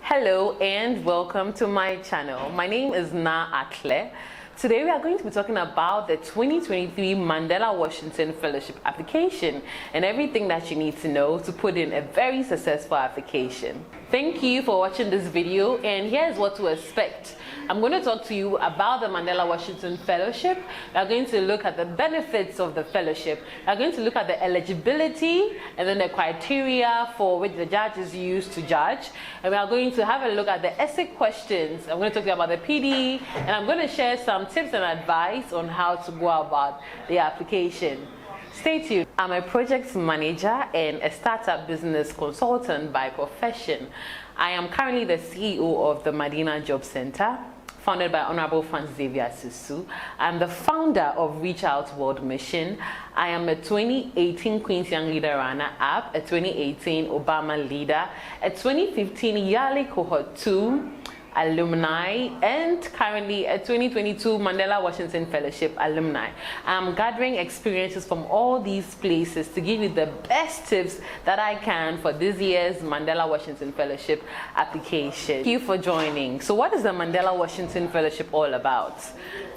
Hello and welcome to my channel. My name is Naa Aklerh. Today we are going to be talking about the 2023 Mandela Washington Fellowship application and everything that you need to know to put in a very successful application. Thank you for watching this video, and here's what to expect. I'm going to talk to you about the Mandela Washington Fellowship. We are going to look at the benefits of the fellowship. We are going to look at the eligibility and then the criteria for which the judges use to judge. And we are going to have a look at the essay questions. I'm going to talk to you about the PD, and I'm going to share some tips and advice on how to go about the application. Stay tuned. I'm a project manager and a startup business consultant by profession. I am currently the CEO of the Madina Job Center, founded by Honorable Francis Xavier Susu. I'm the founder of Reach Out World Mission. I am a 2018 Queen's Young Leader Runner-Up, a 2018 Obama Leader, a 2015 YALI Cohort 2 Alumni, and currently a 2022 Mandela Washington Fellowship Alumni. I'm gathering experiences from all these places to give you the best tips that I can for this year's Mandela Washington Fellowship application. Thank you for joining. So what is the Mandela Washington Fellowship all about?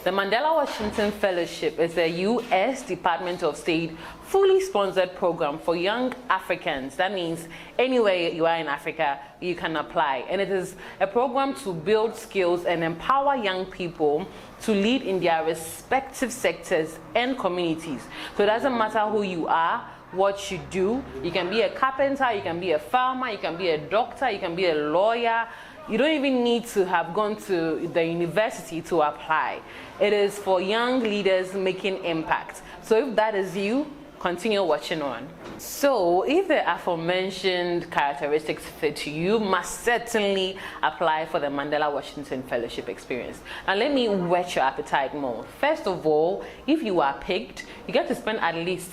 The Mandela Washington Fellowship is a U.S. Department of State fully sponsored program for young Africans. That means anywhere you are in Africa, you can apply. And it is a program to build skills and empower young people to lead in their respective sectors and communities. So it doesn't matter who you are, what you do. You can be a carpenter, you can be a farmer, you can be a doctor, you can be a lawyer. You don't even need to have gone to the university to apply. It is for young leaders making impact. So if that is you, continue watching on. So if the aforementioned characteristics fit you, you must certainly apply for the Mandela Washington Fellowship experience. Now let me whet your appetite more. First of all, if you are picked, you get to spend at least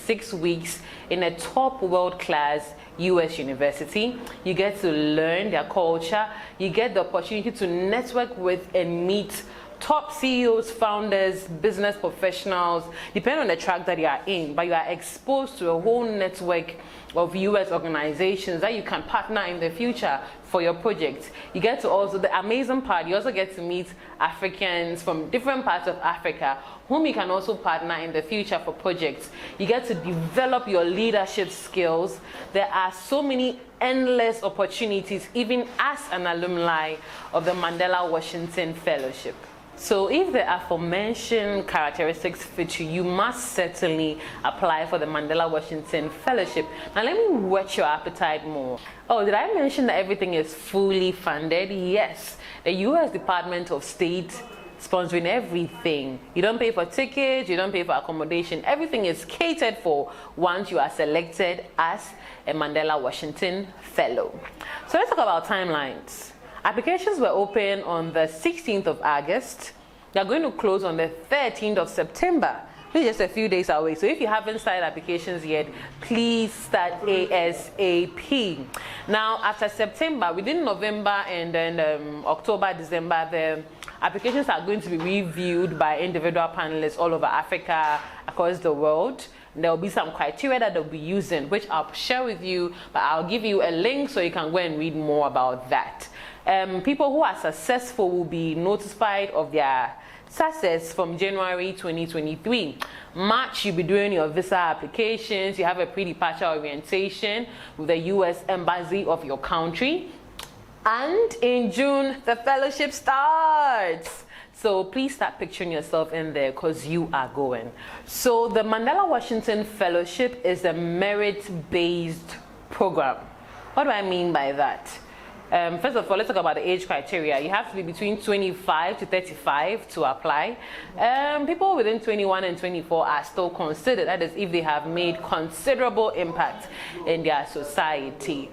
6 weeks in a top world-class US university. You get to learn their culture. You get the opportunity to network with and meet top CEOs, founders, business professionals, depending on the track that you are in, but you are exposed to a whole network of US organizations that you can partner in the future for your project. You get to also, the amazing part, you also get to meet Africans from different parts of Africa whom you can also partner in the future for projects. You get to develop your leadership skills. There are so many endless opportunities even as an alumni of the Mandela Washington Fellowship. So if the aforementioned characteristics fit you, you must certainly apply for the Mandela Washington Fellowship. Now let me whet your appetite more. Oh, did I mention that everything is fully funded? Yes. The U.S. Department of State sponsoring everything. You don't pay for tickets, you don't pay for accommodation. Everything is catered for once you are selected as a Mandela Washington Fellow. So let's talk about timelines. Applications were open on the 16th of August. They're going to close on the 13th of September, which is just a few days away. So if you haven't started applications yet, please start ASAP. Now, after September, within November and then October, December, the applications are going to be reviewed by individual panelists all over Africa, across the world. There will be some criteria that they'll be using, which I'll share with you, but I'll give you a link so you can go and read more about that. People who are successful will be notified of their success from January 2023. March, you'll be doing your visa applications. You have a pre-departure orientation with the U.S. Embassy of your country. And in June, the fellowship starts. So please start picturing yourself in there because you are going. So the Mandela Washington Fellowship is a merit-based program. What do I mean by that? First of all, let's talk about the age criteria. You have to be between 25 to 35 to apply. People within 21 and 24 are still considered. That is, if they have made considerable impact in their society.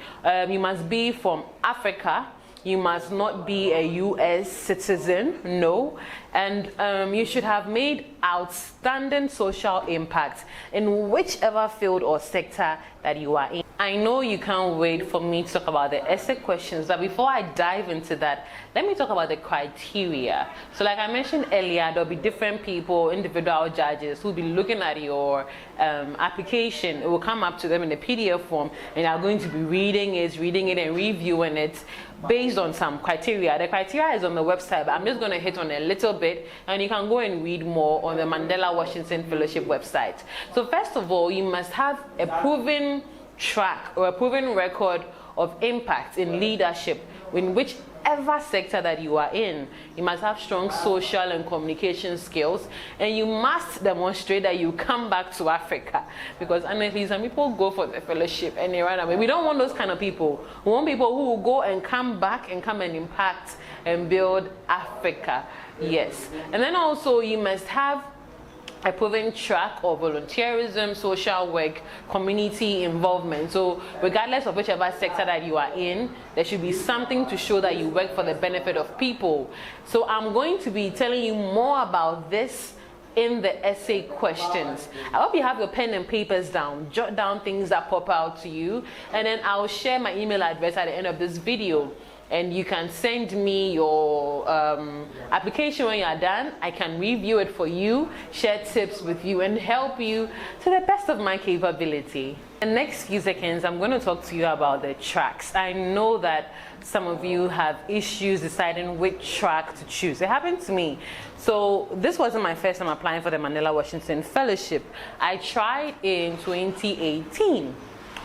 You must be from Africa. You must not be a U.S. citizen, no. And you should have made outstanding social impact in whichever field or sector that you are in. I know you can't wait for me to talk about the essay questions, but before I dive into that, let me talk about the criteria. So like I mentioned earlier, there'll be different people, individual judges, who'll be looking at your application. It will come up to them in a PDF form, and are going to be reading it and reviewing it based on some criteria. The criteria is on the website, but I'm just going to hit on a little bit, and you can go and read more on the Mandela Washington Fellowship website. So first of all, you must have a proven track or a proven record of impact in leadership in whichever sector that you are in. You must have strong social and communication skills, and you must demonstrate that you come back to Africa, because honestly some people go for the fellowship and they run away. We don't want those kind of people. We want people who will go and come back and come and impact and build Africa. Yes. And then also you must have a proven track of volunteerism, social work, community involvement. So regardless of whichever sector that you are in, there should be something to show that you work for the benefit of people. So I'm going to be telling you more about this in the essay questions. I hope you have your pen and papers down. Jot down things that pop out to you, and then I'll share my email address at the end of this video. And you can send me your application when you are done. I can review it for you, share tips with you, and help you to the best of my capability. In the next few seconds, I'm going to talk to you about the tracks. I know that some of you have issues deciding which track to choose. It happened to me. So this wasn't my first time applying for the Mandela Washington Fellowship. I tried in 2018.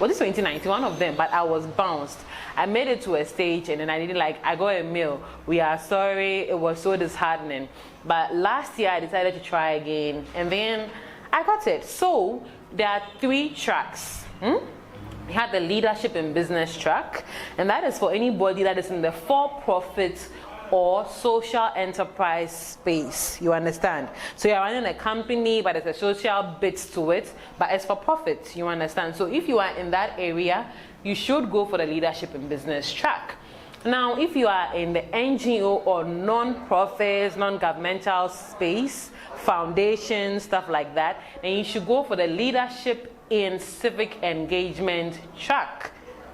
Well, this 2019, one of them, but I was bounced. I made it to a stage, and then I got a mail. We are sorry, it was so disheartening. But last year I decided to try again, and then I got it. So there are 3 tracks. We have the leadership and business track, and that is for anybody that is in the for-profit or social enterprise space. You understand? So you're running a company, but there's a social bit to it, but it's for profit. You understand? So if you are in that area, you should go for the leadership and business track. Now, if you are in the NGO or non-profits, non-governmental space, foundations, stuff like that, then you should go for the leadership in civic engagement track.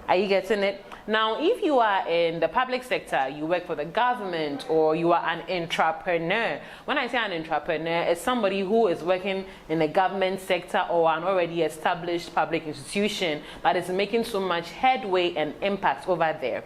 Are you getting it? Now, if you are in the public sector, you work for the government, or you are an entrepreneur. When I say an entrepreneur, it's somebody who is working in the government sector or an already established public institution, but is making so much headway and impact over there.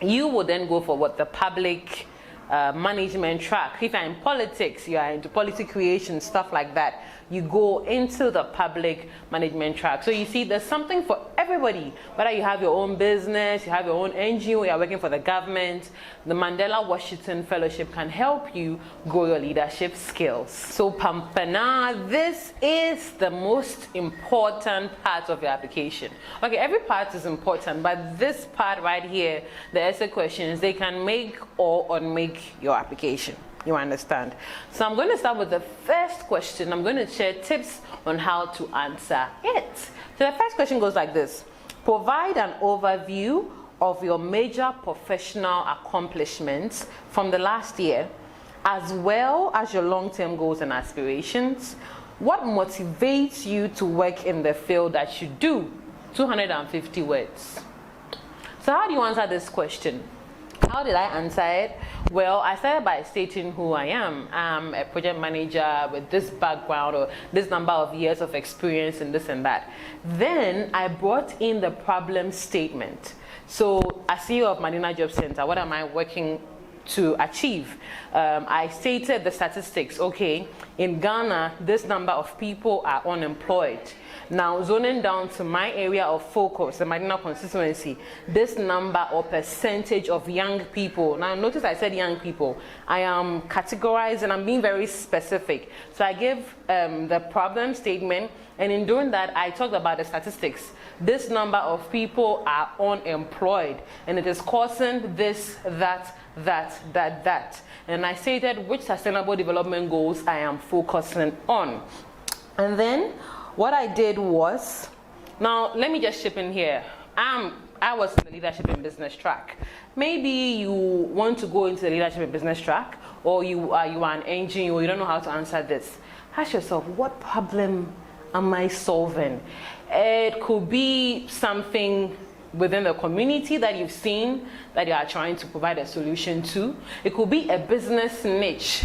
You will then go for what the public management track. If you're in politics, you are into policy creation, stuff like that, you go into the public management track. So you see, there's something for everybody. Whether you have your own business, you have your own NGO, you're working for the government, the Mandela Washington Fellowship can help you grow your leadership skills. So Pampana, this is the most important part of your application. Okay, every part is important, but this part right here, the essay questions, they can make or unmake your application. You understand? So I'm going to start with the first question. I'm going to share tips on how to answer it. So the first question goes like this. Provide an overview of your major professional accomplishments from the last year, as well as your long-term goals and aspirations. What motivates you to work in the field that you do? 250 words. So how do you answer this question? How did I answer it? Well, I started by stating who I am. I'm a project manager with this background or this number of years of experience in this and that. Then I brought in the problem statement. So as CEO of Madina Job Center, what am I working to achieve? I stated the statistics. Okay, in Ghana, this number of people are unemployed. Now, zoning down to my area of focus, the Madina constituency, this number or percentage of young people. Now, notice I said young people. I am categorizing, I'm being very specific. So I give the problem statement, and in doing that, I talked about the statistics. This number of people are unemployed, and it is causing this, that. And I stated which sustainable development goals I am focusing on. And then what I did was, now let me just chip in here. I was in the leadership and business track. Maybe you want to go into the leadership and business track, or you are an NGO, you don't know how to answer this. Ask yourself, what problem am I solving? It could be something within the community that you've seen that you are trying to provide a solution to. It could be a business niche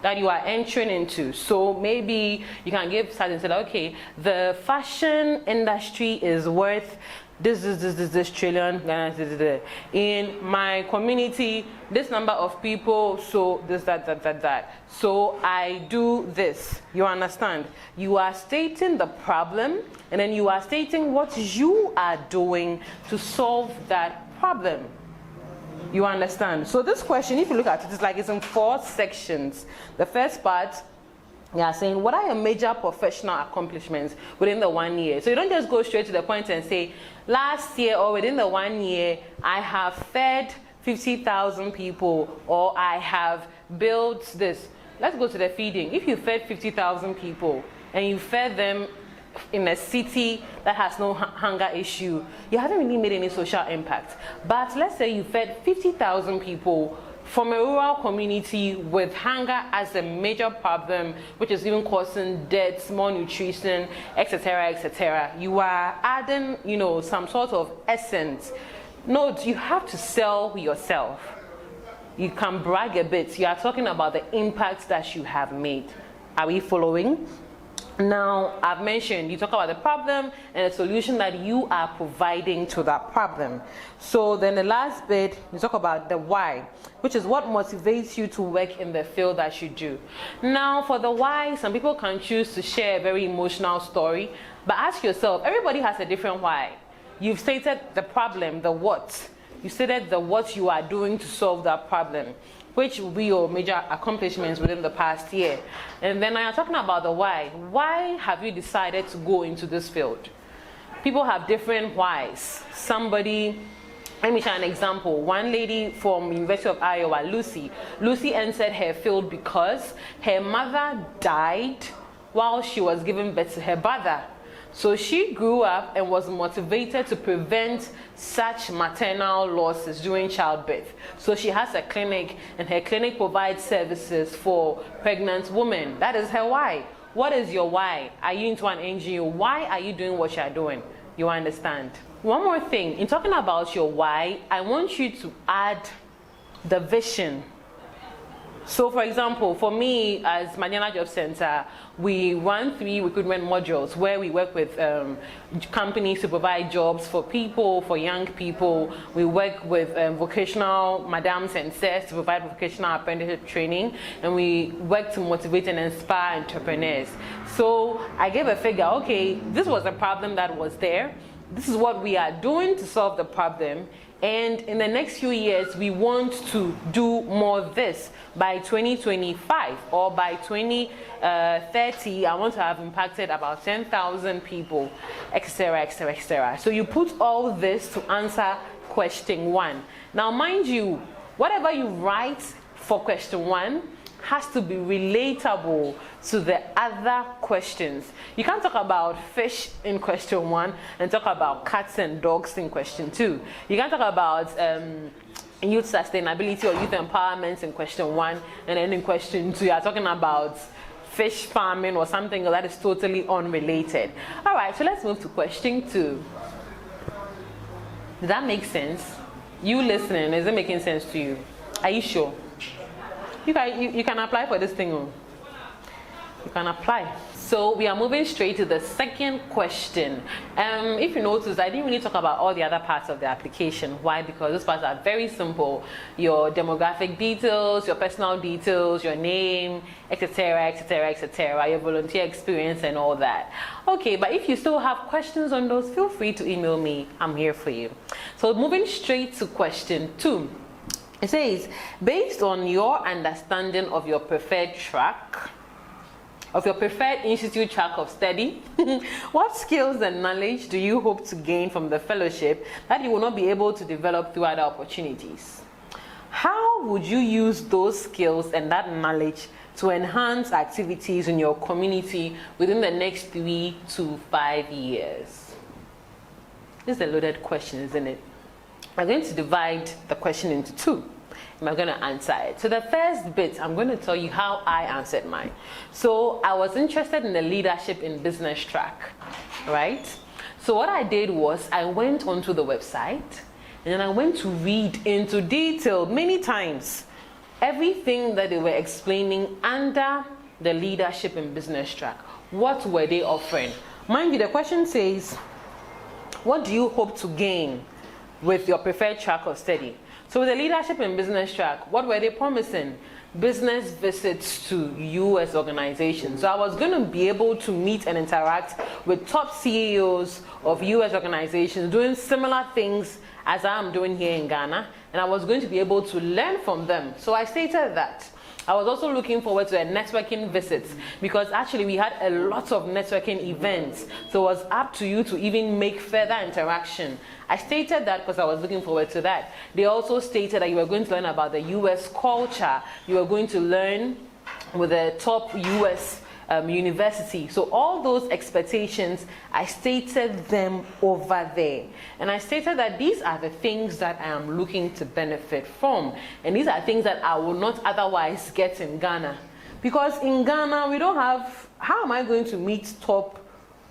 that you are entering into. So maybe you can give stats and say, okay, the fashion industry is worth this trillion in my community, this number of people, so this, that. So I do this. You understand? You are stating the problem, and then you are stating what you are doing to solve that problem. You understand? So this question, if you look at it, it's like it's in 4 sections. The first part, you are saying, what are your major professional accomplishments within the 1 year? So you don't just go straight to the point and say, last year or within the 1 year, I have fed 50,000 people, or I have built this. Let's go to the feeding. If you fed 50,000 people and you fed them in a city that has no hunger issue, you haven't really made any social impact. But let's say you fed 50,000 people from a rural community with hunger as a major problem, which is even causing death, malnutrition, etc., etc. You are adding, some sort of essence. Note, you have to sell yourself. You can brag a bit. You are talking about the impact that you have made. Are we following? Now, I've mentioned, you talk about the problem and the solution that you are providing to that problem. So then the last bit, you talk about the why, which is what motivates you to work in the field that you do. Now, for the why, some people can choose to share a very emotional story, but ask yourself, everybody has a different why. You've stated the problem, the what. You stated the what you are doing to solve that problem, which will be your major accomplishments within the past year. And then I am talking about the why. Why have you decided to go into this field? People have different whys. Let me share an example. One lady from University of Iowa, Lucy entered her field because her mother died while she was giving birth to her brother. So she grew up and was motivated to prevent such maternal losses during childbirth. So she has a clinic, and her clinic provides services for pregnant women. That is her why. What is your why? Are you into an NGO? Why are you doing what you're doing? You understand? One more thing. In talking about your why, I want you to add the vision. So for example, for me as Madina Job Center, we run 3 recruitment modules where we work with companies to provide jobs for people, for young people. We work with vocational madams and sirs to provide vocational apprenticeship training, and we work to motivate and inspire entrepreneurs. So I gave a figure, okay, this was a problem that was there. This is what we are doing to solve the problem. And in the next few years, we want to do more of this. By 2025 or by 2030, I want to have impacted about 10,000 people, etc., etc., etc. So you put all this to answer question 1. Now, mind you, whatever you write for question 1 has to be relatable to the other questions. You can't talk about fish in question 1 and talk about cats and dogs in question 2. You can't talk about youth sustainability or youth empowerment in question 1, and then in question 2 you're talking about fish farming or something that is totally unrelated. All right, so let's move to question 2. Does that make sense? You listening, is it making sense to you? Are you sure? You can apply for this thing. You can apply. So we are moving straight to the second question. If you notice, I didn't really talk about all the other parts of the application. Why? Because those parts are very simple. Your demographic details, your personal details, your name, etc., etc., etc., your volunteer experience and all that. Okay, but if you still have questions on those, feel free to email me. I'm here for you. So moving straight to question 2. It says, based on your understanding of your preferred track, of your preferred institute track of study, what skills and knowledge do you hope to gain from the fellowship that you will not be able to develop through other opportunities? How would you use those skills and that knowledge to enhance activities in your community within the next 3 to 5 years? This is a loaded question, isn't it? I'm going to divide the question into 2. I'm going to answer it. So the first bit, I'm going to tell you how I answered mine. So I was interested in the leadership in business track, right? So what I did was I went onto the website and then I went to read into detail many times everything that they were explaining under the leadership and business track. What were they offering? Mind you, the question says, what do you hope to gain with your preferred track of study? So with the leadership and business track, what were they promising? Business visits to US organizations. So I was going to be able to meet and interact with top CEOs of US organizations doing similar things as I'm doing here in Ghana, and I was going to be able to learn from them. So I stated that. I was also looking forward to a networking visits, because actually we had a lot of networking events. So it was up to you to even make further interaction. I stated that because I was looking forward to that. They also stated that you were going to learn about the US culture. You were going to learn with the top US university. So all those expectations, I stated them over there. And I stated that these are the things that I am looking to benefit from. And these are things that I will not otherwise get in Ghana. Because in Ghana, we don't have, how am I going to meet top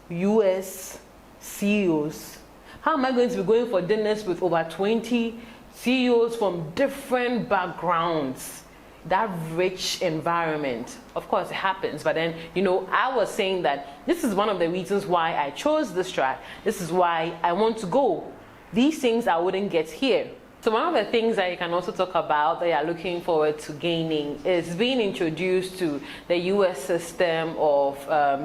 US CEOs? How am I going to be going for dinners with over 20 CEOs from different backgrounds? That rich environment. Of course it happens, but then, you know, I was saying that this is one of the reasons why I chose this track. This is why I want to go. These things I wouldn't get here. So one of the things that you can also talk about that you're looking forward to gaining is being introduced to the US system of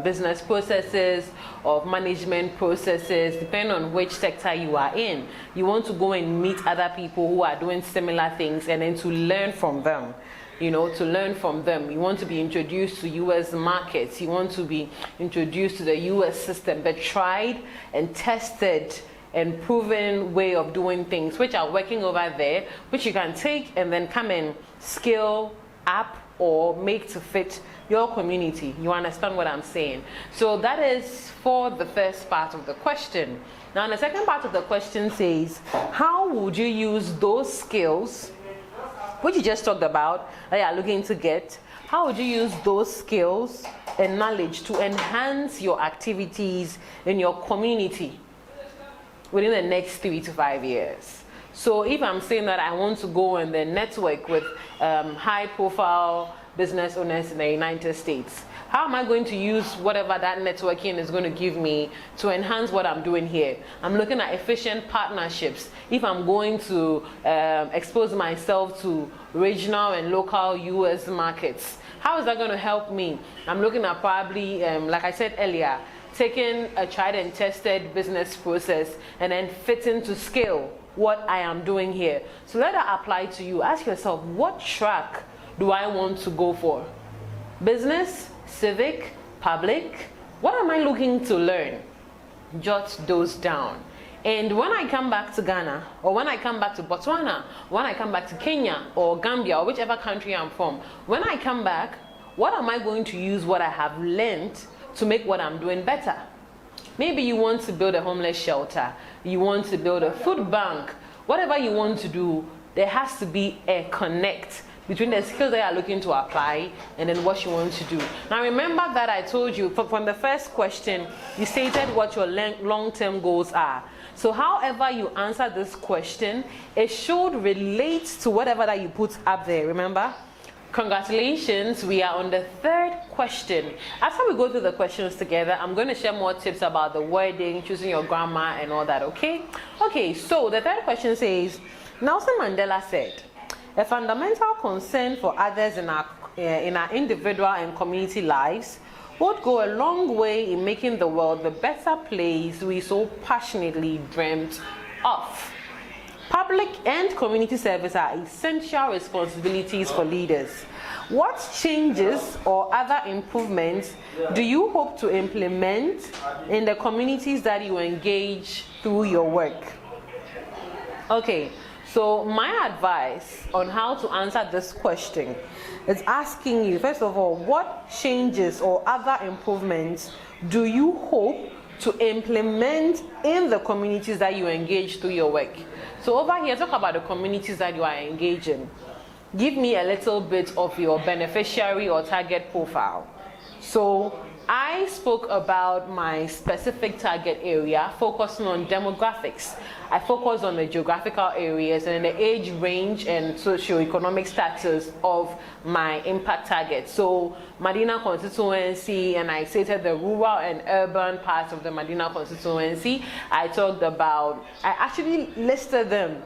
business processes, of management processes, depending on which sector you are in. You want to go and meet other people who are doing similar things and then to learn from them. You know, to learn from them. You want to be introduced to US markets. You want to be introduced to the US system, the tried and tested and proven way of doing things, which are working over there, which you can take and then come and scale up or make to fit your community. You understand what I'm saying? So that is for the first part of the question. Now, the second part of the question says, how would you use those skills which you just talked about, that you are looking to get? How would you use those skills and knowledge to enhance your activities in your community within the next 3 to 5 years? So if I'm saying that I want to go and then network with high-profile business owners in the United States, how am I going to use whatever that networking is going to give me to enhance what I'm doing here? I'm looking at efficient partnerships. If I'm going to expose myself to regional and local US markets, how is that going to help me? I'm looking at probably, like I said earlier, taking a tried and tested business process and then fitting to scale what I am doing here. So let that apply to you. Ask yourself, what track do I want to go for? Business? Civic, public, what am I looking to learn? Jot those down. And when I come back to Ghana, or when I come back to Botswana, when I come back to Kenya or Gambia or whichever country I'm from, when I come back, what am I going to use what I have learned to make what I'm doing better? Maybe you want to build a homeless shelter, you want to build a food bank, whatever you want to do, there has to be a connect between the skills that you are looking to apply and then what you want to do. Now remember that I told you from the first question, you stated what your long-term goals are. So however you answer this question, it should relate to whatever that you put up there, remember? Congratulations, we are on the third question. After we go through the questions together, I'm going to share more tips about the wording, choosing your grammar and all that, okay? Okay, so the third question says, Nelson Mandela said, a fundamental concern for others in our individual and community lives would go a long way in making the world the better place we so passionately dreamt of. Public and community service are essential responsibilities for leaders. What changes or other improvements do you hope to implement in the communities that you engage through your work? Okay. So my advice on how to answer this question is asking you, first of all, what changes or other improvements do you hope to implement in the communities that you engage through your work? So over here, talk about the communities that you are engaging. Give me a little bit of your beneficiary or target profile. So I spoke about my specific target area, focusing on demographics. I focused on the geographical areas and the age range and socio-economic status of my impact target. So Madina constituency, and I stated the rural and urban parts of the Madina constituency. I talked about, I actually listed them.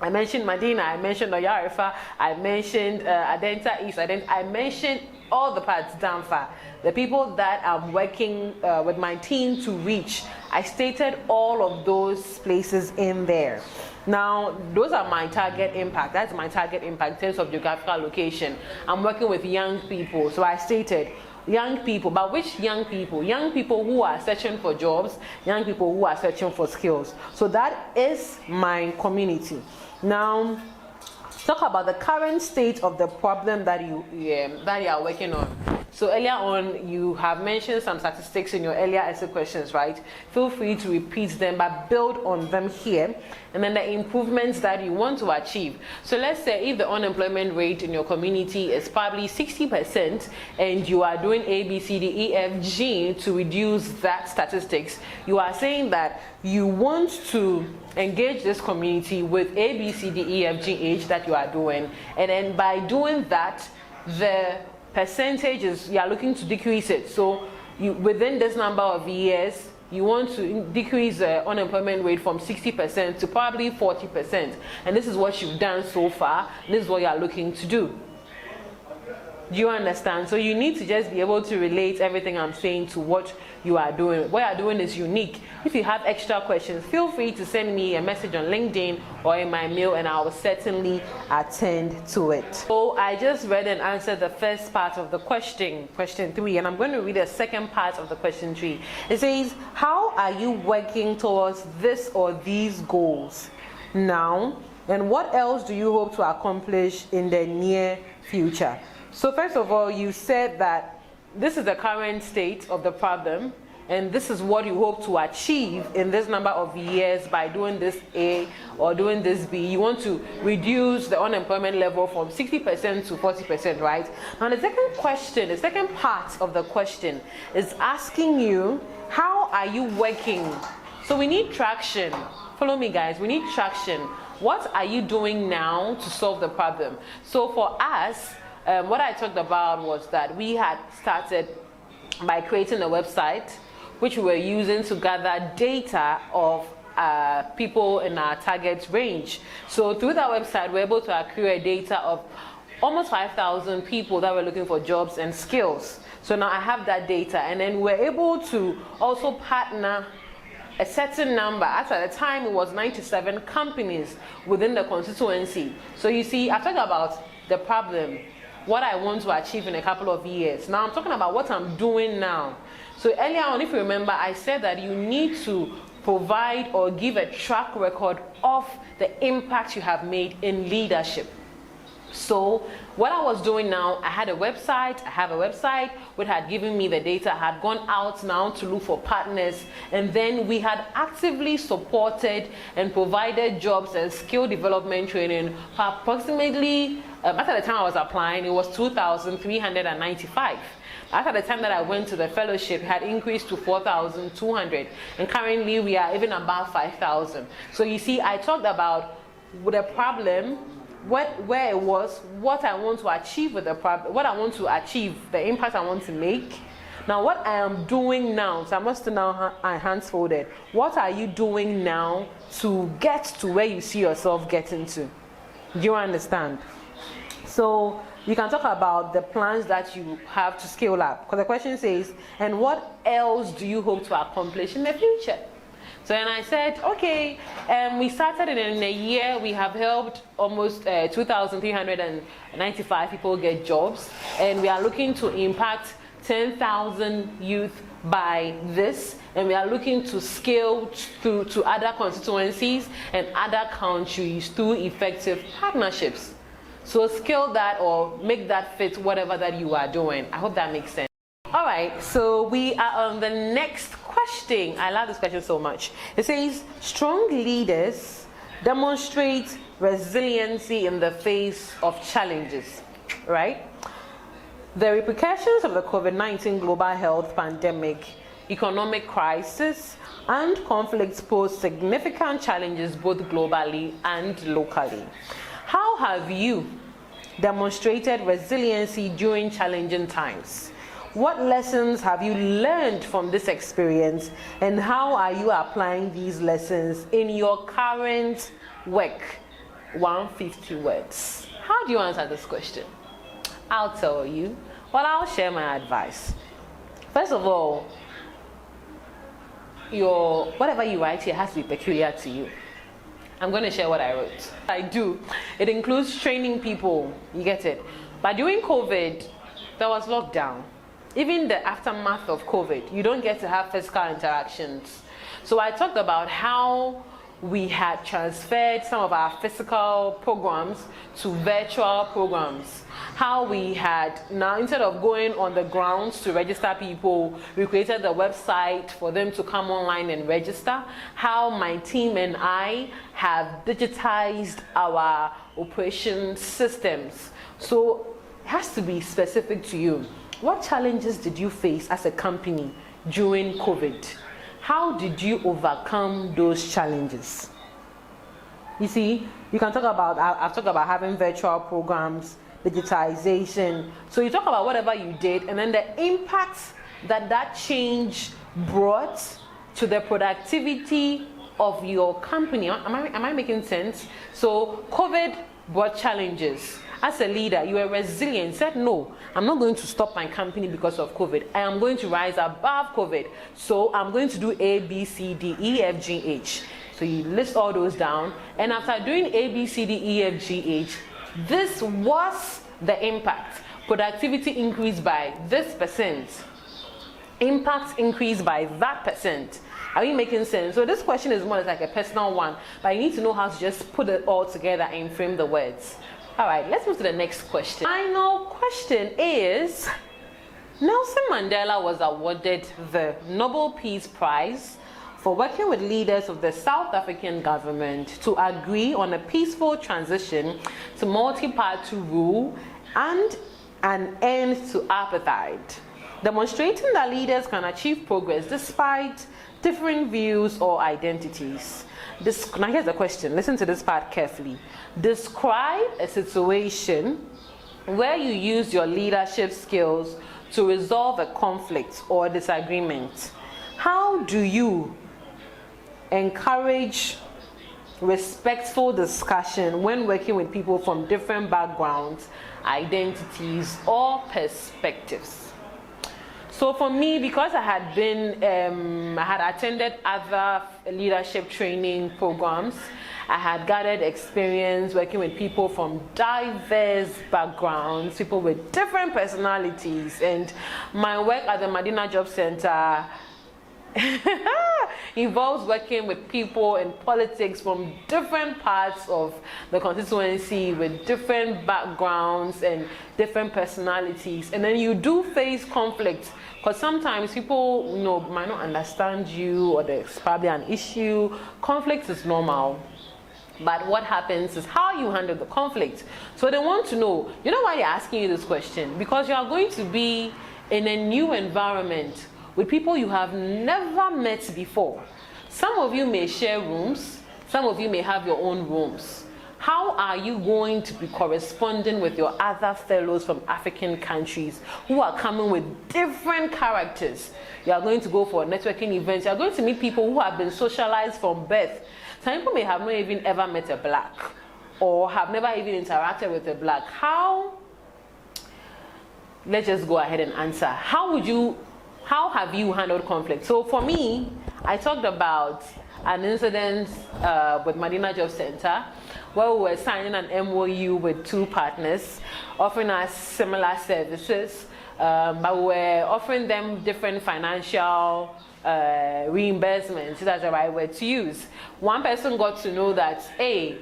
I mentioned Madina, I mentioned Oyarifa, I mentioned Adenta East, I mentioned all the parts down far. The people that I'm working with my team to reach, I stated all of those places in there. Now, those are my target impact. That's my target impact in terms of geographical location. I'm working with young people, so I stated young people. But which young people? Young people who are searching for jobs, young people who are searching for skills. So that is my community. Now, talk about the current state of the problem that you are working on. So earlier on, you have mentioned some statistics in your earlier essay questions, right? Feel free to repeat them, but build on them here. And then the improvements that you want to achieve. So let's say if the unemployment rate in your community is probably 60% and you are doing A, B, C, D, E, F, G to reduce that statistics, you are saying that you want to engage this community with A, B, C, D, E, F, G, H that you are doing. And then by doing that, the percentages, you are looking to decrease it. So you, within this number of years, you want to decrease the unemployment rate from 60% to probably 40%. And this is what you've done so far. This is what you are looking to do. Do you understand? So you need to just be able to relate everything I'm saying to what you are doing. What you are doing is unique. If you have extra questions, feel free to send me a message on LinkedIn or in my mail, and I will certainly attend to it. So I just read and answered the first part of the question 3, and I'm going to read the second part of the question 3. It says, how are you working towards this or these goals now, and what else do you hope to accomplish in the near future? So first of all, you said that this is the current state of the problem, and this is what you hope to achieve in this number of years by doing this A or doing this B. You want to reduce the unemployment level from 60% to 40%, right? Now the second question, the second part of the question is asking you, how are you working? So we need traction. Follow me, guys. We need traction. What are you doing now to solve the problem? So for us, what I talked about was that we had started by creating a website which we were using to gather data of people in our target range. So through that website, we're able to accrue data of almost 5,000 people that were looking for jobs and skills. So now I have that data, and then we're able to also partner a certain number. At the time, it was 97 companies within the constituency. So you see, I talked about the problem, what I want to achieve in a couple of years. Now I'm talking about what I'm doing now. So earlier on, if you remember, I said that you need to provide or give a track record of the impact you have made in leadership. So what I was doing now, I had a website, I have a website which had given me the data. I had gone out now to look for partners, and then we had actively supported and provided jobs and skill development training for approximately, after the time I was applying, it was 2,395. After the time that I went to the fellowship, it had increased to 4,200, and currently we are even above 5,000. So you see, I talked about the problem, where it was, what I want to achieve with the problem, what I want to achieve, the impact I want to make. Now what I am doing now, so I must now hands folded. What are you doing now to get to where you see yourself getting to? Do you understand? So you can talk about the plans that you have to scale up, because the question says, and what else do you hope to accomplish in the future? So then I said, okay, we started in a year. We have helped almost 2,395 people get jobs, and we are looking to impact 10,000 youth by this, and we are looking to scale to other constituencies and other countries through effective partnerships. So scale that or make that fit whatever that you are doing. I hope that makes sense. All right, so we are on the next question. I love this question so much. It says, strong leaders demonstrate resiliency in the face of challenges, right? The repercussions of the COVID-19 global health pandemic, economic crisis, and conflicts pose significant challenges both globally and locally. How have you demonstrated resiliency during challenging times? What lessons have you learned from this experience, and how are you applying these lessons in your current work? 150 words. How do you answer this question? I'll tell you. Well, I'll share my advice. First of all, whatever you write here has to be peculiar to you. I'm going to share what I wrote. I do. It includes training people. You get it? But during COVID, there was lockdown. Even the aftermath of COVID, you don't get to have physical interactions. So I talked about how we had transferred some of our physical programs to virtual programs. How we had now, instead of going on the grounds to register people, we created the website for them to come online and register. How my team and I have digitized our operation systems. So it has to be specific to you. What challenges did you face as a company during COVID? How did you overcome those challenges? You see, you can talk about, I've talked about having virtual programs, digitization. So you talk about whatever you did, and then the impact that change brought to the productivity of your company. Am I making sense? So COVID brought challenges. As a leader, you were resilient, said, no, I'm not going to stop my company because of COVID. I am going to rise above COVID. So I'm going to do A, B, C, D, E, F, G, H. So you list all those down. And after doing A, B, C, D, E, F, G, H, this was the impact. Productivity increased by this percent. Impact increased by that percent. Are we making sense? So this question is more like a personal one, but you need to know how to just put it all together and frame the words. All right, let's move to the next question. Final question is, Nelson Mandela was awarded the Nobel Peace Prize for working with leaders of the South African government to agree on a peaceful transition to multi-party rule and an end to apartheid, demonstrating that leaders can achieve progress despite different views or identities. Now here's the question, listen to this part carefully. Describe a situation where you use your leadership skills to resolve a conflict or disagreement. How do you encourage respectful discussion when working with people from different backgrounds, identities, or perspectives? So for me, because I had attended other leadership training programs, I had gathered experience working with people from diverse backgrounds, people with different personalities, and my work at the Madina Job Center involves working with people in politics from different parts of the constituency with different backgrounds and different personalities. And then you do face conflict, because sometimes people might not understand you, or there's probably an issue. Conflict is normal. But what happens is how you handle the conflict. So they want to know, you know why they're asking you this question? Because you are going to be in a new environment with people you have never met before. Some of you may share rooms, some of you may have your own rooms. How are you going to be corresponding with your other fellows from African countries who are coming with different characters? You are going to go for networking events. You are going to meet people who have been socialized from birth. Some people may have not even ever met a black, or have never even interacted with a black. Let's just go ahead and answer. How have you handled conflict? So for me, I talked about an incident with Madina Job Center where we were signing an MOU with two partners offering us similar services, but we were offering them different financial reimbursements. That's the right word to use. One person got to know that A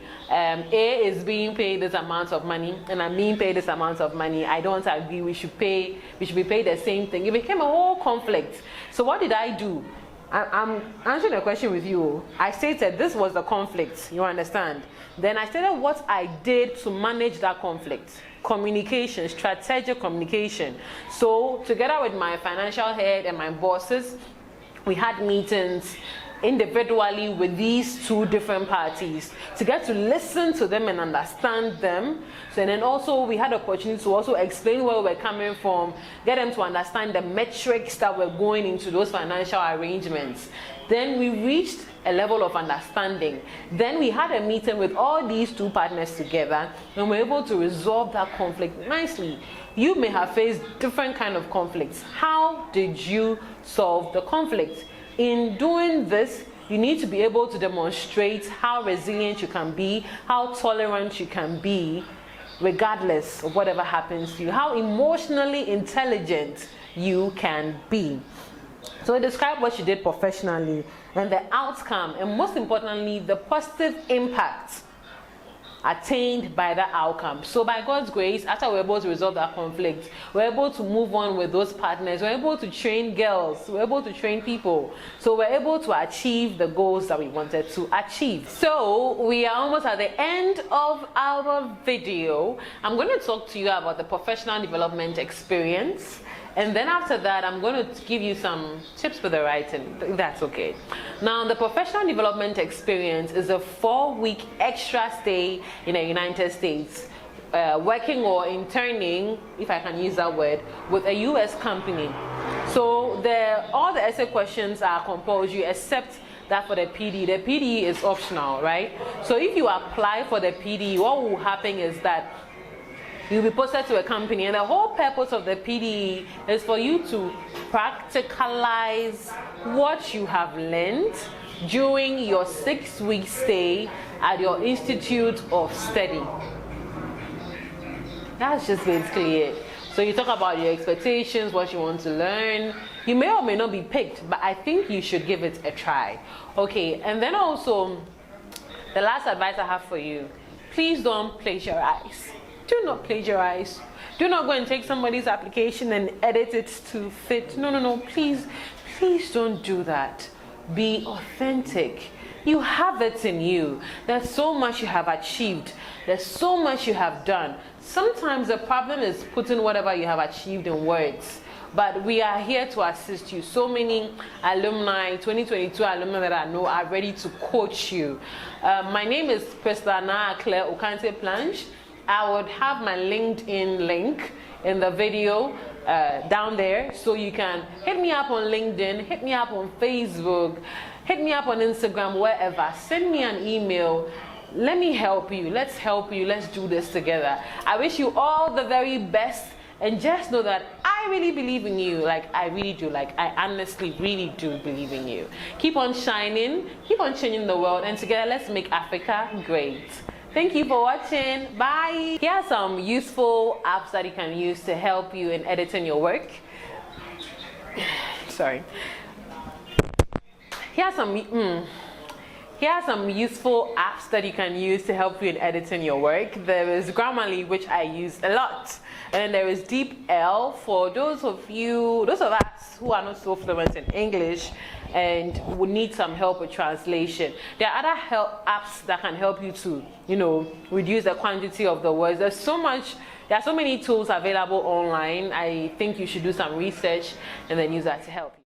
is being paid this amount of money and I'm being paid this amount of money. I don't agree. We should be paid the same thing. It became a whole conflict. So what did I do? I'm answering a question with you. I stated this was the conflict. You understand? Then I stated what I did to manage that conflict. communication, strategic communication. So together with my financial head and my bosses, we had meetings individually with these two different parties to get to listen to them and understand them. So and then also we had the opportunity to also explain where we're coming from, get them to understand the metrics that were going into those financial arrangements. Then we reached a level of understanding. Then we had a meeting with all these two partners together and we were able to resolve that conflict nicely. You may have faced different kind of conflicts. How did you solve the conflict? In doing this, you need to be able to demonstrate how resilient you can be, how tolerant you can be, regardless of whatever happens to you, how emotionally intelligent you can be. So describe what you did professionally and the outcome, and most importantly, the positive impact attained by that outcome. So by God's grace, after we're able to resolve that conflict, we're able to move on with those partners, we're able to train girls, we're able to train people. So we're able to achieve the goals that we wanted to achieve. So we are almost at the end of our video. I'm going to talk to you about the professional development experience. And then after that, I'm going to give you some tips for the writing, if that's okay. Now, the professional development experience is a 4-week extra stay in the United States, working or interning, if I can use that word, with a US company. So all the essay questions are compulsory except that for the PD. The PD is optional, right? So if you apply for the PD, what will happen is that you'll be posted to a company, and the whole purpose of the PD is for you to practicalize what you have learned during your 6-week stay at your institute of study. That's just basically it. So you talk about your expectations, what you want to learn. You may or may not be picked, but I think you should give it a try. Okay, and then also, the last advice I have for you, please don't plagiarize. Do not plagiarize. Do not go and take somebody's application and edit it to fit. No, please don't do that. Be authentic. You have it in you. There's so much you have achieved. There's so much you have done. Sometimes the problem is putting whatever you have achieved in words. But we are here to assist you. So many alumni, 2022 alumni that I know are ready to coach you. My name is Priscilla Naa Aklerh Plange. I would have my LinkedIn link in the video down there, so you can hit me up on LinkedIn, hit me up on Facebook, hit me up on Instagram, wherever. Send me an email. Let me help you. Let's help you. Let's do this together. I wish you all the very best, and just know that I really believe in you. Like, I really do. Like, I honestly really do believe in you. Keep on shining, keep on changing the world, and together let's make Africa great. Thank you for watching. Bye. Here are some useful apps that you can use to help you in editing your work. Sorry. Here are some useful apps that you can use to help you in editing your work. There is Grammarly, which I use a lot. And then there is DeepL for those of us who are not so fluent in English and would need some help with translation. There are other apps that can help you to, reduce the quantity of the words. There are so many tools available online. I think you should do some research and then use that to help you.